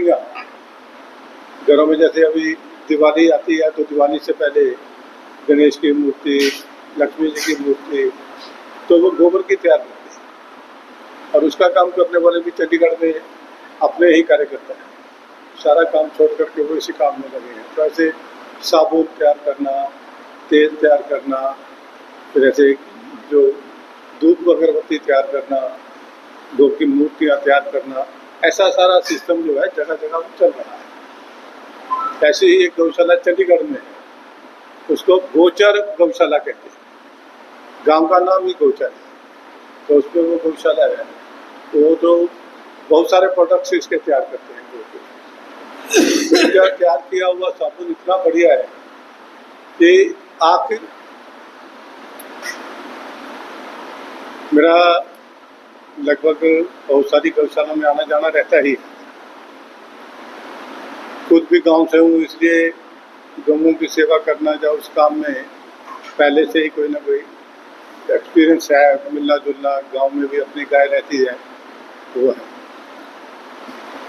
मूर्तियाँ घरों में, जैसे अभी दिवाली आती है तो दिवाली से पहले गणेश की मूर्ति, लक्ष्मी जी की मूर्ति, तो वो गोबर की तैयार करते हैं। और उसका काम करने वाले भी चंडीगढ़ में अपने ही कार्यकर्ता हैं, सारा काम छोड़ करके वो इसी काम में लगे हैं। तो ऐसे साबुन तैयार करना, तेल तैयार करना, फिर ऐसे जो धूप अगरबत्ती तैयार करना, धूप की मूर्तियाँ तैयार करना, ऐसा सारा सिस्टम जो है जगह जगह चल रहा है। ऐसे ही एक गौशाला चंडीगढ़ में है, उसको गोचर गौशाला कहते हैं, गांव का नाम ही गोचर है, तो उसमें वो गौशाला है। वो तो बहुत सारे प्रोडक्ट्स इसके तैयार करते हैं। इसका तैयार किया हुआ साबुन इतना बढ़िया है कि आखिर मेरा लगभग बहुत सारी गौशाला में आना जाना रहता ही है। खुद भी गांव से हूँ, इसलिए गौओं की सेवा करना या उस काम में पहले से ही कोई ना कोई एक्सपीरियंस है। मिलना जुलना, गांव में भी अपनी गाय रहती है वो है,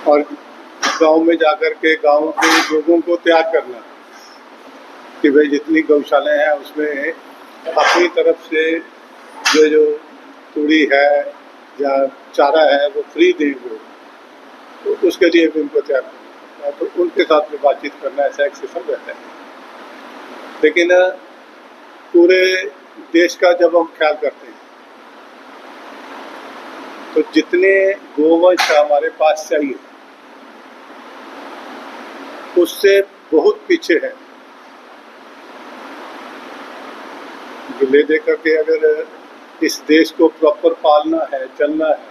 और गांव में जाकर के गांव के लोगों को तैयार करना कि भाई जितनी गौशालाएं हैं उसमें अपनी तरफ से जो तूड़ी है या चारा है वो फ्री दें वो, तो उसके लिए भी उनको तैयार करना, तो उनके साथ में बातचीत करना, ऐसा एक सिस्टम रहता है। लेकिन पूरे देश का जब हम ख्याल करते हैं तो जितने गोवंश हमारे पास चाहिए उससे बहुत पीछे है। ले दे करके अगर इस देश को प्रॉपर पालना है, चलना है,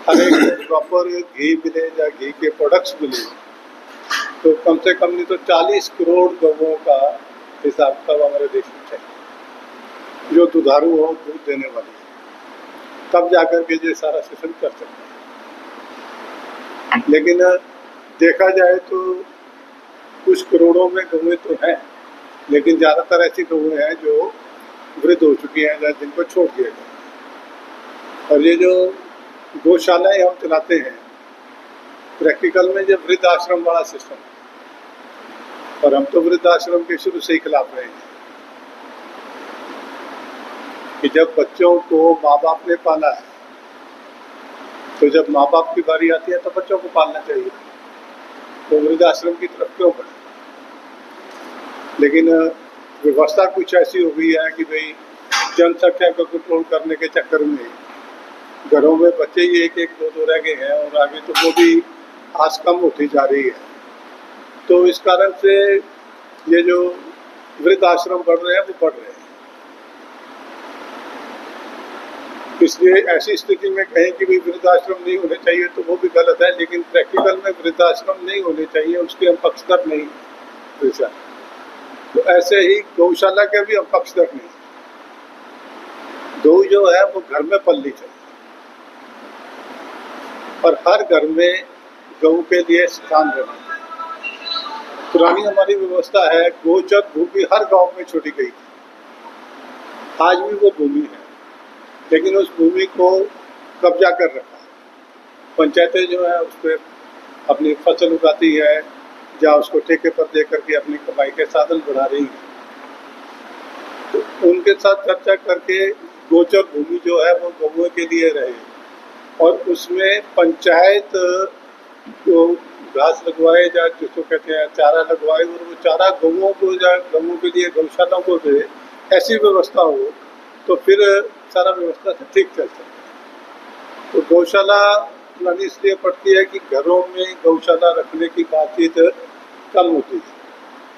हर एक को प्रॉपर घी मिले या घी के प्रोडक्ट्स मिले, तो कम से कम नहीं तो 40 करोड़ गौओं का हिसाब तब हमारे देश में चाहिए जो दुधारू हो, दूध देने वाली, तब जाकर के ये सारा सिस्टम कर सकते हैं। लेकिन देखा जाए तो कुछ करोड़ों में गौएं तो हैं, लेकिन ज़्यादातर ऐसी गौएं हैं जो वृद्ध हो चुकी हैं या जिनको छोड़ दिया गया। और ये जो गौशालाएं हम चलाते हैं, प्रैक्टिकल में ये वृद्ध आश्रम वाला सिस्टम है, और हम तो वृद्ध आश्रम के शुरू से ही खिलाफ रहे हैं कि जब बच्चों को माँ बाप ने पाला है तो जब माँ बाप की बारी आती है तो बच्चों को पालना चाहिए, तो वृद्धाश्रम की तरफ क्यों बढ़े। लेकिन व्यवस्था कुछ ऐसी हो गई है कि भाई जनसंख्या को कंट्रोल करने के चक्कर में घरों में बच्चे ही एक एक दो दो रह गए हैं, और आगे तो वो भी आज कम होती जा रही है। तो इस कारण से ये जो वृद्धाश्रम बढ़ रहे हैं वो बढ़ रहे हैं। इसलिए ऐसी स्थिति में कहें कि भाई वृद्धाश्रम नहीं होने चाहिए तो वो भी गलत है, लेकिन प्रैक्टिकल में वृद्धाश्रम नहीं होने चाहिए उसके हम पक्षधर नहीं ऐसा। तो ऐसे ही गौशाला के भी हम पक्षधर नहीं। गौ जो है वो घर में पलनी चाहिए, और हर घर में गौ के लिए स्थान रहना चाहिए। पुरानी हमारी व्यवस्था है, गोचर भूमि हर गांव में छोड़ी गई थी, आज भी वो भूमि है, लेकिन उस भूमि को कब्जा कर रखा है। पंचायतें जो है उस पर अपनी फसल उगाती है या उसको ठेके पर दे करके अपनी कमाई के साधन बढ़ा रही है। तो उनके साथ चर्चा करके गोचर भूमि जो है वो गौओं के लिए रहे, और उसमें पंचायत को घास लगवाए या जिसको कहते हैं चारा लगवाए, और वो चारा गौओं को या गौओं के लिए गौशालाओं को दे, ऐसी व्यवस्था हो तो फिर सारा व्यवस्था से ठीक चल सकता है। तो गौशाला बनानी इसलिए पड़ती है कि घरों में गौशाला रखने की बातचीत कम होती है।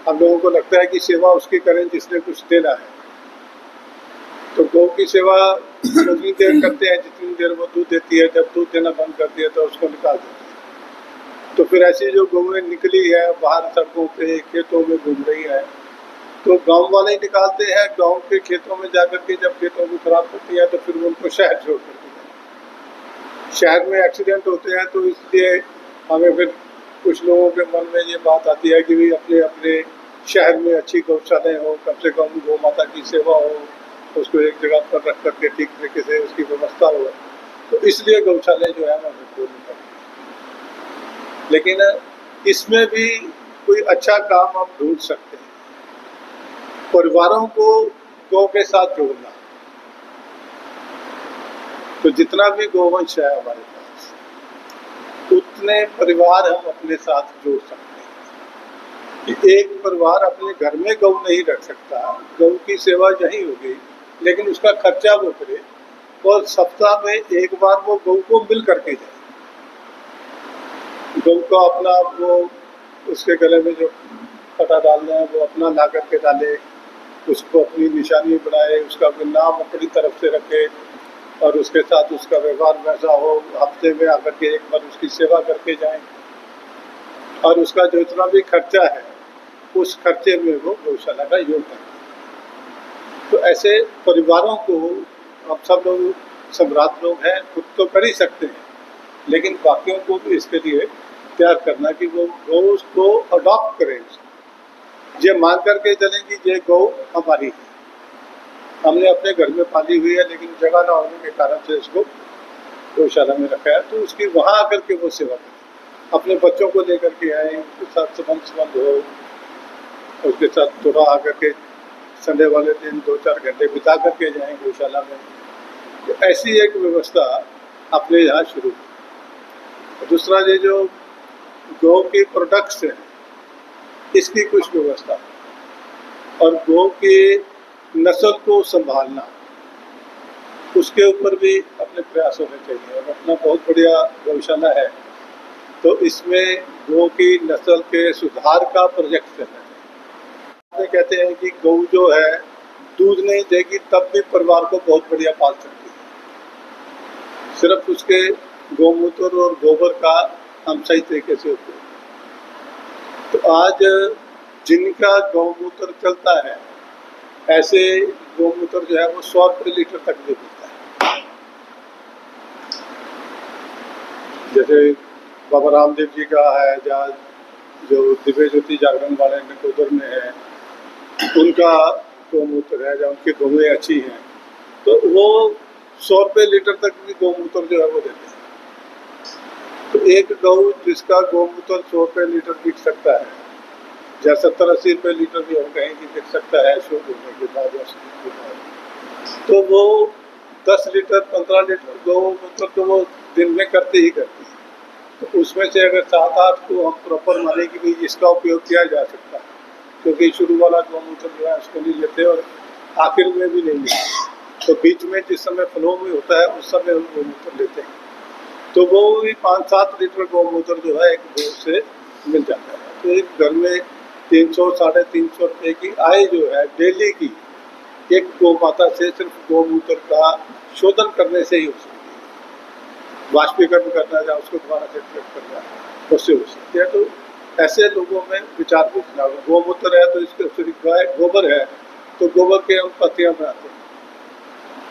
हम लोगों को लगता है कि सेवा उसकी करें जिसने कुछ देना है, तो गौ की सेवा उतनी देर करते हैं जितनी देर वो दूध देती है। जब दूध देना बंद कर दिया तो उसको निकाल देते हैं। तो फिर ऐसी जो गौएं निकली है बाहर सड़कों पे खेतों में घूम रही है, तो गांव वाले ही निकालते हैं। गांव के खेतों में जाकर के जब खेतों को खराब होती है तो फिर उनको शहर छोड़ देते हैं। शहर में एक्सीडेंट होते हैं, तो इसलिए हमें फिर कुछ लोगों के मन में ये बात आती है कि भाई अपने अपने शहर में अच्छी गौशालाएं हो, कम से कम गौ माता की सेवा हो, उसको एक जगह पर रख करके ठीक तरीके से उसकी व्यवस्था हो। तो इसलिए गौशालाएं जो है हमें खोलनी पड़ती है। लेकिन इसमें भी कोई अच्छा काम हम ढूंढ सकते हैं। परिवारों को गौ के साथ जोड़ना, तो जितना भी गोवंश है हमारे पास, उतने परिवार हम अपने साथ जोड़ सकते हैं। एक परिवार अपने घर में गौ नहीं रख सकता, गौ की सेवा यही होगी, लेकिन उसका खर्चा वो करे और सप्ताह में एक बार वो गौ को मिल करके जाए। गौ को अपना वो उसके गले में जो पता डालना है वो अपना ला करके डाले, उसको अपनी निशानी बनाए, उसका नाम अपनी तरफ से रखे और उसके साथ उसका व्यवहार वैसा हो, हफ्ते में आकर के एक बार उसकी सेवा करके जाएं और उसका जो इतना भी खर्चा है उस खर्चे में वो गौशाला का योगदान। तो ऐसे परिवारों को हम सब लोग सम्राट लोग हैं, खुद तो कर ही सकते हैं, लेकिन बाकियों को भी इसके लिए तैयार करना कि वो गौ को अडॉप्ट करें, ये मान करके चलें कि ये गौ हमारी है, हमने अपने घर में पाली हुई है, लेकिन जगह ना होने के कारण से इसको गौशाला में रखा है, तो उसकी वहाँ आकर के वो सेवा करें, अपने बच्चों को लेकर के आए, उनके साथ संबंध हो, उसके साथ थोड़ा आकर के संडे वाले दिन 2-4 घंटे बिता करके जाएं गौशाला में। तो ऐसी एक व्यवस्था अपने यहाँ शुरू की। दूसरा, ये जो गौ के प्रोडक्ट्स हैं इसकी कुछ व्यवस्था, और गौ के नस्ल को संभालना, उसके ऊपर भी अपने प्रयास होने चाहिए। और अपना बहुत बढ़िया गौशाला है, तो इसमें गौ की नस्ल के सुधार का प्रोजेक्ट करना चाहिए। कहते हैं कि गौ जो है दूध नहीं देगी तब भी परिवार को बहुत बढ़िया पाल सकती है, सिर्फ उसके गौमूत्र और गोबर का हम सही तरीके से उपयोग। तो आज जिनका गौमूत्र चलता है, ऐसे गौमूत्र जो है वो 100 रुपये लीटर तक भी मिलता है। जैसे बाबा रामदेव जी का है, जहाँ जो दिव्य ज्योति जागरण वाले नकोदर में है, उनका गौमूत्र है, जहाँ उनकी गौएँ अच्छी हैं, तो वो 100 रुपये लीटर तक भी गौमूत्र जो है वो देते हैं। तो एक गौ जिसका गौमूत्र 100 रुपये लीटर बिक सकता है, या 70-80 रुपये लीटर भी हम कहीं भी बिक सकता है शुद्ध होने के बाद, तो वो 10 लीटर 15 लीटर गौमूत्र तो वो दिन में करते ही करती है। तो उसमें से अगर 7-8 को हम प्रॉपर माने कि भाई इसका उपयोग किया जा सकता है, क्योंकि शुरू वाला गौमूत्र जो है उसको नहीं लेते और आखिर में भी नहीं लेते, तो बीच में जिस समय फ्लो में होता है उस समय हम गौमूत्र लेते हैं, तो वो भी 5-7 लीटर गौमूत्र जो है एक गौ से मिल जाता है। तो एक घर में 300-350 रुपये की आय जो है डेली की, एक गौ माता से सिर्फ गौमूत्र का शोधन करने से ही हो सकती है। वाष्पीकरण करना या उसको दोबारा से ट्रीट करना, उससे हो सकती है। तो ऐसे लोगों में विचार भेजना, गौमूत्र है तो इसके गाय गोबर है तो गोबर के हम पत्तियाँ बनाते हैं।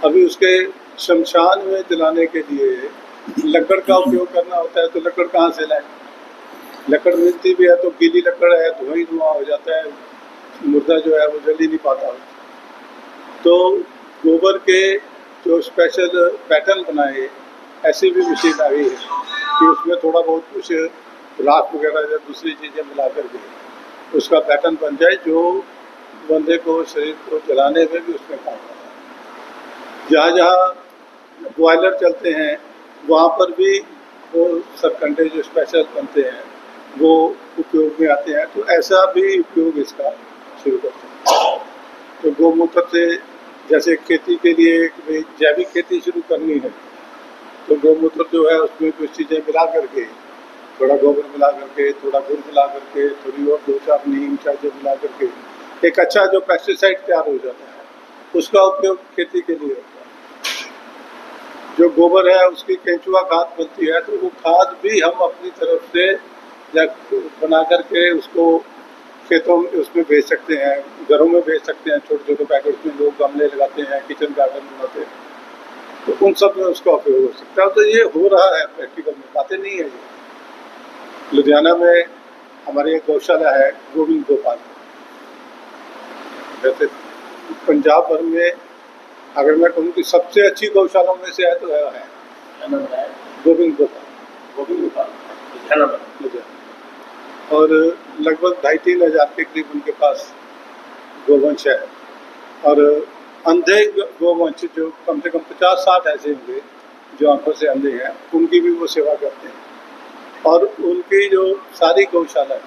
अभी उसके शमशान में जलाने के लिए लकड़ का उपयोग करना होता है, तो लकड़ कहाँ से लाएं? लकड़ मिलती भी है तो गीली लकड़ है, धुआं हो जाता है, मुर्दा जो है वो जल ही नहीं पाता। तो गोबर के जो स्पेशल पैटर्न बनाए, ऐसी भी मशीन आ गई है कि उसमें थोड़ा बहुत कुछ राख वगैरह या दूसरी चीज़ें मिला करके उसका पैटर्न बन जाए, जो बंदे को शरीर को जलाने में भी उसमें काम आता है। जहाँ जहाँ बॉयलर चलते हैं वहाँ पर भी वो सरकंडे जो स्पेशल बनते हैं वो उपयोग में आते हैं, तो ऐसा भी उपयोग इसका शुरू करते हैं। तो गौमूत्र से जैसे खेती के लिए जैविक खेती शुरू करनी है, तो गौमूत्र जो है उसमें कुछ चीज़ें मिला करके, थोड़ा गोबर मिला करके, थोड़ा गुड़ मिला करके, थोड़ी और 2-4 नीम चीज़ें मिला करके एक अच्छा जो पेस्टिसाइड तैयार हो जाता है, उसका उपयोग खेती के लिए होता है। जो गोबर है उसकी केंचुआ खाद बनती है, तो वो खाद भी हम अपनी तरफ से या बना करके उसको खेतों में उसमें बेच सकते हैं, घरों में बेच सकते हैं, छोटे छोटे पैकेट में लोग गमले लगाते हैं, किचन गार्डन बनाते हैं, तो उन सब में उसका उपयोग हो सकता है। तो ये हो रहा है प्रैक्टिकल में, बातें नहीं है ये। लुधियाना में हमारी एक गौशाला है गोविंद गोपाल, वैसे पंजाब भर में अगर मैं कहूँ कि सबसे अच्छी गौशालाओं में से है तो है गोविंद गोपाल। क्या नाम है? और लगभग 2,500-3 हज़ार के करीब उनके पास गोवंश है। और अंधे गोवंश जो कम से कम 50-60 ऐसे होंगे जो आंखों से अंधे हैं, उनकी भी वो सेवा करते हैं। और उनकी जो सारी गौशाला है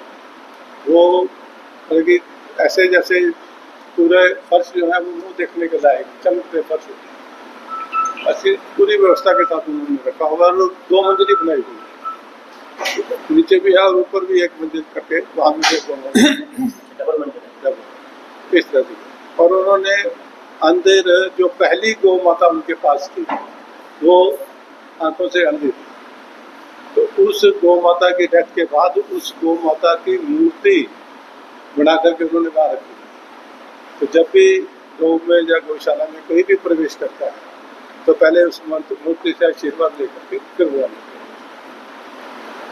वो मतलब कि ऐसे जैसे पूरे फर्श जो है वो मुँह देखने के लायक चमकते फर्श होते हैं, ऐसी पूरी व्यवस्था के साथ उन्होंने रखा होगा। और 2 मंजिली बनाई हुई है, नीचे भी है और ऊपर भी 1 मंजिल करके वहाँ भी 2 मंजिल डबल मंजिल है। इस तरह से। और उन्होंने अंधे जो पहली गौ माता उनके पास थी वो आंखों से अंधी थी, तो उस गौ माता की डेथ के बाद उस गौ माता की मूर्ति बना करके उन्होंने बाहर रखी। तो जब भी गौ में या गौशाला में कोई भी प्रवेश करता है तो पहले उस मूर्ति से आशीर्वाद लेकर के फिर वो आने।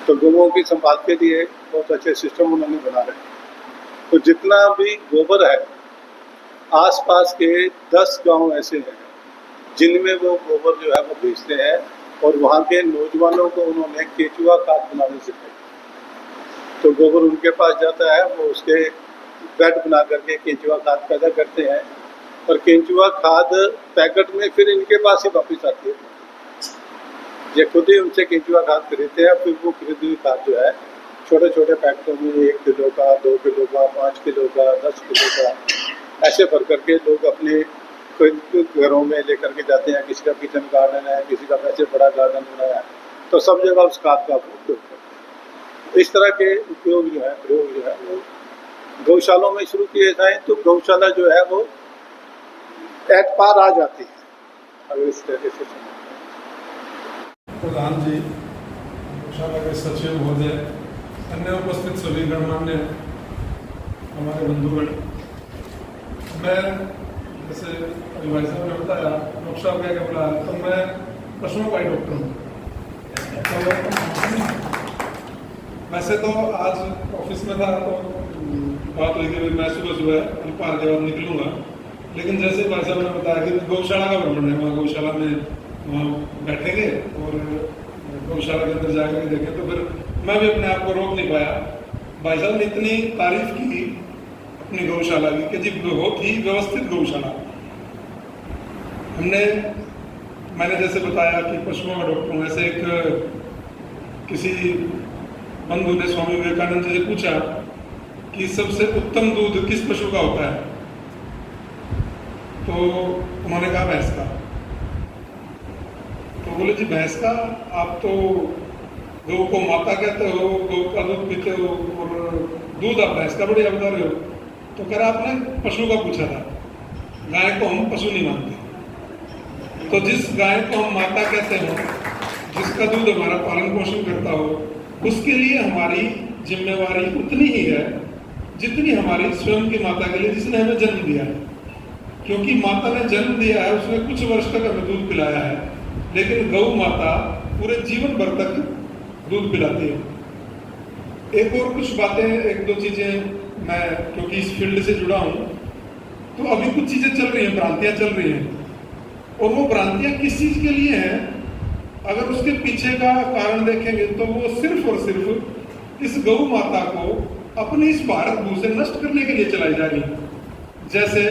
तो गौओं की संभाल के लिए बहुत अच्छे सिस्टम उन्होंने बना रखे। तो जितना भी गोबर है, आसपास के 10 गांव ऐसे हैं जिनमें वो गोबर जो है वो बेचते हैं, और वहाँ के नौजवानों को उन्होंने केंचुआ खाद बनाने सिखाई। तो गोबर उनके पास जाता है, वो उसके बेड बना करके केंचुआ खाद पैदा करते हैं, और केंचुआ खाद पैकेट में फिर इनके पास ही वापस आती है। ये खुद ही उनसे केंचुआ खाद खरीदते हैं, फिर वो खरीदी हुई खाद जो है छोटे छोटे पैकेटों में 1 किलो का, 2 किलो का, 5 किलो का, 10 किलो का ऐसे भर करके लोग अपने घरों में लेकर के जाते हैं। किसी का किचन गार्डन है, किसी का वैसे बड़ा गार्डन बनाया है, तो सब जगह उस खाद का उपयोग करते हैं। इस तरह के उपयोग जो है, प्रयोग जो है वो गौशालों में शुरू किए जाए तो गौशाला जो है वो एट पार आ जाती है। अगर इस तरह से प्रधान जी, गौशाला के सचिव महोदय, अन्य उपस्थित सभी गणमान्य हमारे बंधुगण, मैं जैसे भाई साहब ने बताया, डॉक्टर साहब क्या क्या बोला, तो मैं पशुओं का ही डॉक्टर हूँ। तो वैसे तो आज ऑफिस में था तो बात हुई कि मैं सुबह अल्पाहार के बाद निकलूंगा, लेकिन जैसे भाई साहब ने बताया कि गौशाला का भ्रमण है, वहाँ गौशाला में वहाँ बैठेंगे और गौशाला के अंदर जाकर देखें, तो फिर मैं भी अपने आप को रोक नहीं पाया। भाई साहब ने इतनी तारीफ की अपनी गौशाला की कि जी बहुत ही व्यवस्थित गौशाला। मैंने जैसे बताया कि पशुओं का डॉक्टर हूँ, ऐसे एक किसी बंधु ने स्वामी विवेकानंद जी से पूछा कि सबसे उत्तम दूध किस पशु का होता है, तो उन्होंने कहा भैंस का। तो बोले जी भैंस का, आप तो गौ को माता कहते हो, गौ का दूध पीते हो और दूध आप भैंस का बढ़िया बता रहे हो। तो कह रहा आपने पशु का पूछा था, गाय को हम पशु नहीं मानते। तो जिस गाय को हम माता कहते हो, जिसका दूध हमारा पालन पोषण करता हो, उसके लिए हमारी जिम्मेवारी उतनी ही है जितनी हमारी स्वयं की माता के लिए जिसने हमें जन्म दिया है। क्योंकि माता ने जन्म दिया है, उसने कुछ वर्ष तक हमें दूध पिलाया है, लेकिन गौ माता पूरे जीवन भर तक दूध पिलाती है। एक और कुछ बातें, 1-2 चीजें, मैं क्योंकि इस फील्ड से जुड़ा हूं, तो अभी कुछ चीजें चल रही हैं, भ्रांतियां चल रही हैं, और वो भ्रांतियां किस चीज के लिए हैं, अगर उसके पीछे का कारण देखेंगे तो वो सिर्फ और सिर्फ इस गौ माता को अपनी इस भारत भू से नष्ट करने के लिए चलाई जा रही है। जैसे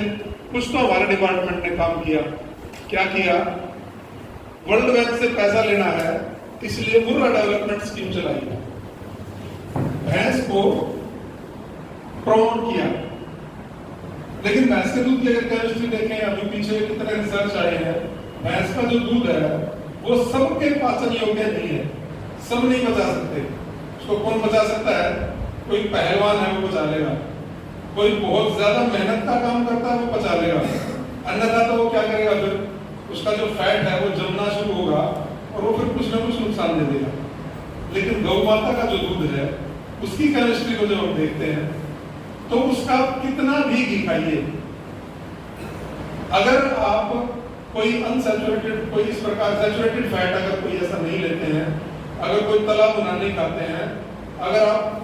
कुछ तो हमारे डिपार्टमेंट ने काम किया, क्या किया, वर्ल्ड बैंक से पैसा लेना है इसलिए मुर्रा डेवलपमेंट स्कीम चलाई, भैंस को प्रमोट किया। लेकिन भैंस के दूध की अगर केमिस्ट्री देखें, अभी पीछे कितने रिसर्च आए हैं, भैंस का जो दूध है वो सबके पाचन योग्य नहीं है, सब नहीं पचा सकते। उसको कौन पचा सकता है? कोई पहलवान है वो पचा लेगा, कोई बहुत ज्यादा मेहनत का काम करता है वो पचा लेगा, अन्यथा तो वो क्या करेगा, फिर उसका जो फैट है वो जमना शुरू होगा और वो फिर कुछ ना कुछ नुकसान दे देगा। लेकिन गौ माता का जो दूध है उसकी केमिस्ट्री को जब हम देखते हैं तो उसका कितना भी घी खाइए, अगर आप कोई अनसैचुरेटेड, कोई इस प्रकार सैचुरेटेड फैट अगर कोई ऐसा नहीं लेते हैं, अगर कोई तला भुना नहीं खाते हैं, अगर आप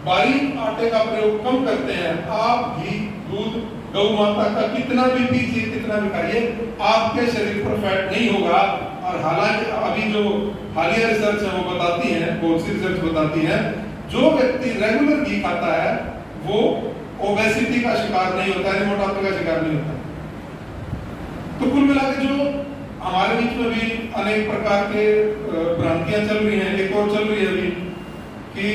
बारीक आटे का प्रयोग कम करते हैं, आप घी, दूध, गौ माता का कितना भी पीजिए, कितना भी खाइए, आपके शरीर पर फैट नहीं होगा और और हालांकि अभी जो हालिया रिसर्च है वो बताती है, बहुत सी रिसर्च बताती है, जो व्यक्ति रेगुलर घी खाता है वो ओबेसिटी का शिकार नहीं होता है, मोटापे का शिकार नहीं होता। तो कुल मिला के जो हमारे बीच में भी अनेक प्रकार के भ्रांतियां चल रही हैं, एक और चल रही है अभी कि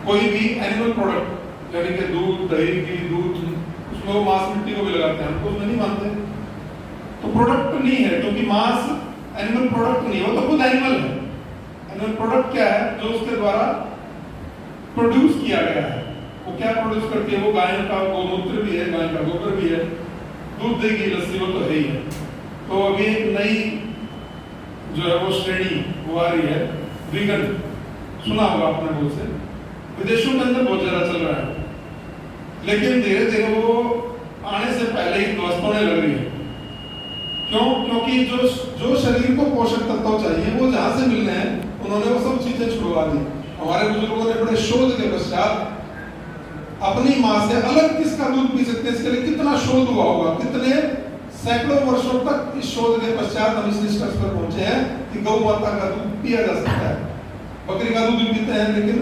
कोई भी एनिमल प्रोडक्ट यानी कि दूध, दही, घी, दूध, उसमें वो मांस मिट्टी को भी लगाते हैं, हम तो उसमें नहीं मानते। तो प्रोडक्ट नहीं है, क्योंकि मांस एनिमल प्रोडक्ट नहीं, वो तो खुद एनिमल है। एनिमल प्रोडक्ट क्या है? जो उसके द्वारा प्रोड्यूस किया गया है। वो क्या प्रोड्यूस करती है? वो गाय का गौमूत्र भी है, गाय का गोबर भी है, दूध, दही, घी, लस्सी, वो तो है ही है। तो अभी एक नई जो है वो श्रेणी वो आ रही है, वीगन, सुना होगा आपने बहुत से, विदेशों के अंदर बहुत ज्यादा चल रहा है, लेकिन धीरे धीरे वो आने से पहले ही ध्वस्त होने लग रही है। क्यों? क्योंकि जो शरीर को पोषक तत्व चाहिए वो जहां से मिलने हैं, उन्होंने वो सब चीजें छुड़वा दी। हमारे बुजुर्गों ने बड़े शोध के पश्चात अपनी माँ से अलग किसका दूध पी सकते हैं, इसके लिए कितना शोध हुआ होगा, कितने सैकड़ों वर्षों तक इस शोध के पश्चात हम इस निष्कर्ष पर पहुंचे हैं कि गौ माता का दूध पिया जा सकता है। बकरी का दूध भी पीते हैं, लेकिन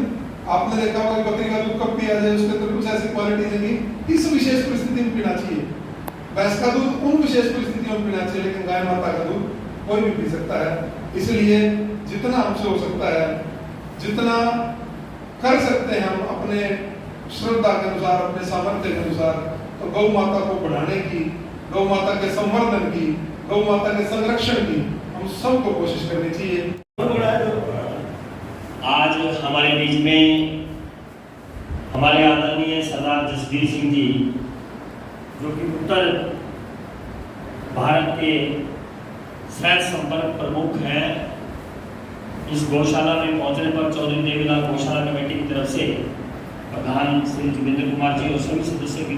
आपने देखा होगा कि बकरी का दूध कब पिया जाए, उसके अंदर कुछ ऐसी क्वालिटी है कि इस विशेष परिस्थिति में पीना चाहिए। भैंस का दूध उन विशेष परिस्थितियों में पीना चाहिए, लेकिन गाय माता का दूध कोई भी पी सकता है। इसलिए जितना हमसे हो सकता है, जितना कर सकते हैं हम अपने श्रद्धा के अनुसार, अपने सामर्थ्य के अनुसार, तो गौ माता को बढ़ाने की, गौ माता के संवर्धन की, गौ माता के संरक्षण की हम सबको कोशिश करनी चाहिए। आज हमारे बीच में हमारे आदरणीय सरदार जसबीर सिंह जी, जो कि उत्तर भारत के सैन्य संपर्क प्रमुख हैं, इस गौशाला में पहुंचने पर चौधरी देवीलाल गौशाला कमेटी की तरफ से प्रधान श्री जोगिंदर कुमार जी और सभी सदस्यों की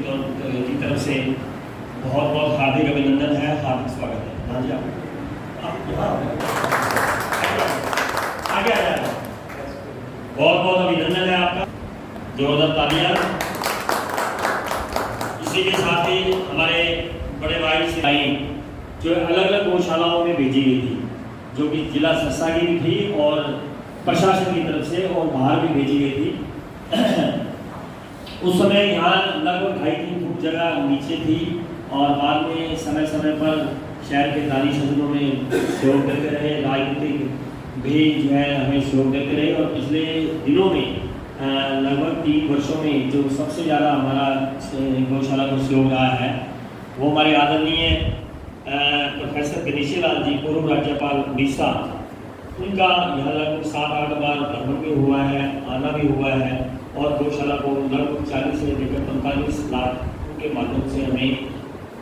तरफ से बहुत बहुत हार्दिक अभिनंदन है, हार्दिक स्वागत है। हाँ जी, आगे आ जाए। बहुत बहुत अभिनंदन है आपका, जोरदार तालियां। इसी के साथ ही हमारे बड़े भाई से आई जो अलग अलग गौशालाओं में भेजी गई थी, जो कि जिला सिरसा की भी थी और प्रशासन की तरफ से और बाहर भी भेजी गई थी। उस समय यहाँ लगभग 2.5-3 फुट जगह नीचे थी और बाद में समय समय पर शहर के दानी सदनों में सहयोग देते रहे, राजनीतिक भी जो है हमें सहयोग देते रहे। और पिछले दिनों में लगभग 3 वर्षों में जो सबसे ज़्यादा हमारा गौशाला को सहयोग रहा है वो हमारे आदरणीय प्रोफेसर गणेशी लाल जी, पूर्व राज्यपाल उड़ीसा, उनका यहाँ लगभग 7-8 बार भ्रमण भी हुआ है, आना भी हुआ है और गौशाला को लगभग 40 से लेकर 45 लाख के माध्यम से हमें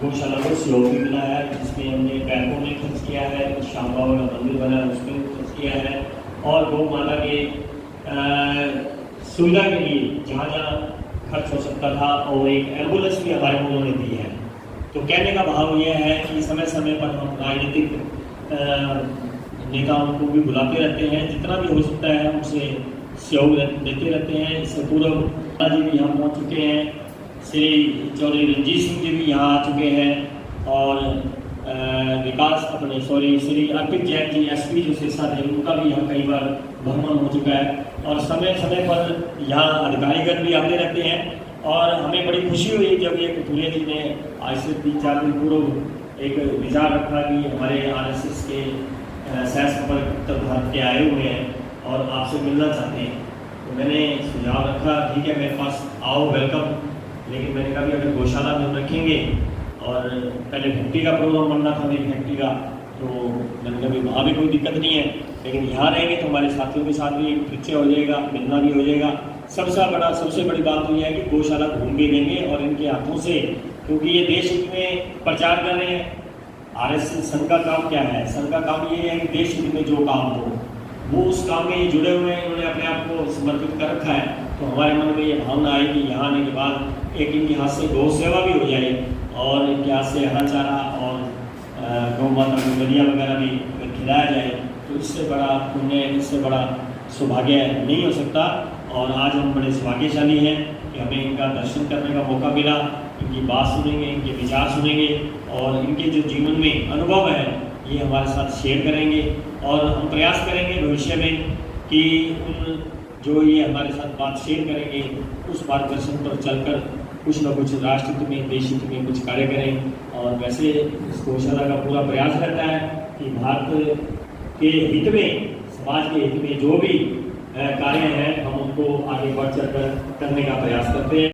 गौशाला को सहयोग भी मिला है, जिसमें हमने बैंकों में खर्च किया है, श्याम बाबा का मंदिर बना है उसमें खर्च किया है और गौ माता के सुविधा के लिए जहाँ जहाँ खर्च हो सकता था और एक एम्बुलेंस भी हमारे को उन्होंने दी है। तो कहने का भाव यह है कि समय समय पर हम राजनीतिक नेताओं को भी बुलाते रहते हैं, जितना भी हो सकता है उनसे सहयोग देते रहते हैं। इससे पूर्व जी भी यहाँ पहुँच चुके हैं, श्री चौधरी रंजीत सिंह जी भी यहाँ आ चुके हैं और श्री अर्पित जैन जी एसपी जो सिरसा थे, उनका भी यहाँ कई बार भ्रमण हो चुका है और समय समय पर यहाँ अधिकारीगण भी आते रहते हैं। और हमें बड़ी खुशी हुई जब ये कथुरिया जी ने आज से 3-4 दिन पूर्व एक विचार रखा कि हमारे आरएसएस के सैन्य संपर्क उत्तर भारत के आए हुए हैं और आपसे मिलना चाहते हैं। तो मैंने सुझाव रखा, ठीक है मेरे पास आओ, वेलकम, लेकिन मैंने कहा अगर गौशाला में रखेंगे और पहले फैक्ट्री का प्रोग्राम बनना था मेरी फैक्ट्री का, तो मैंने कहा वहाँ भी कोई दिक्कत नहीं है, लेकिन यहाँ रहेंगे तो हमारे साथियों के साथ भी परिचय हो जाएगा, मिलना भी हो जाएगा। सबसे बड़ी बात तो यह है कि गौशाला घूम भी देंगे और इनके हाथों से, क्योंकि ये देश हित में प्रचार कर रहे हैं। आरएसएस संघ का काम क्या है? संघ का काम ये है कि देश हित में जो काम हो वो उस काम में ये जुड़े हुए हैं, इन्होंने अपने आप को समर्पित कर रखा है। तो हमारे मन में ये भावना आई कि यहाँ आने के बाद एक इनके हाथ से गौ सेवा भी हो जाए और इनके हाथ से हरा चारा और गौ माता को दलिया वगैरह भी खिलाया जाए, तो इससे बड़ा पुण्य, इससे बड़ा सौभाग्य नहीं हो सकता। और आज हम बड़े सौभाग्यशाली हैं कि हमें इनका दर्शन करने का मौका मिला, इनकी बात सुनेंगे, इनके विचार सुनेंगे और इनके जो जीवन में अनुभव है ये हमारे साथ शेयर करेंगे और हम प्रयास करेंगे भविष्य में कि उन जो ये हमारे साथ बात शेयर करेंगे उस मार्गदर्शन पर चलकर कुछ न कुछ राष्ट्र हित में, देश हित में कुछ कार्य करें। और वैसे इस गौशाला का पूरा प्रयास रहता है कि भारत के हित में, समाज के हित में जो भी कार्य हैं हम उनको आगे बढ़ चढ़कर करने का प्रयास करते हैं।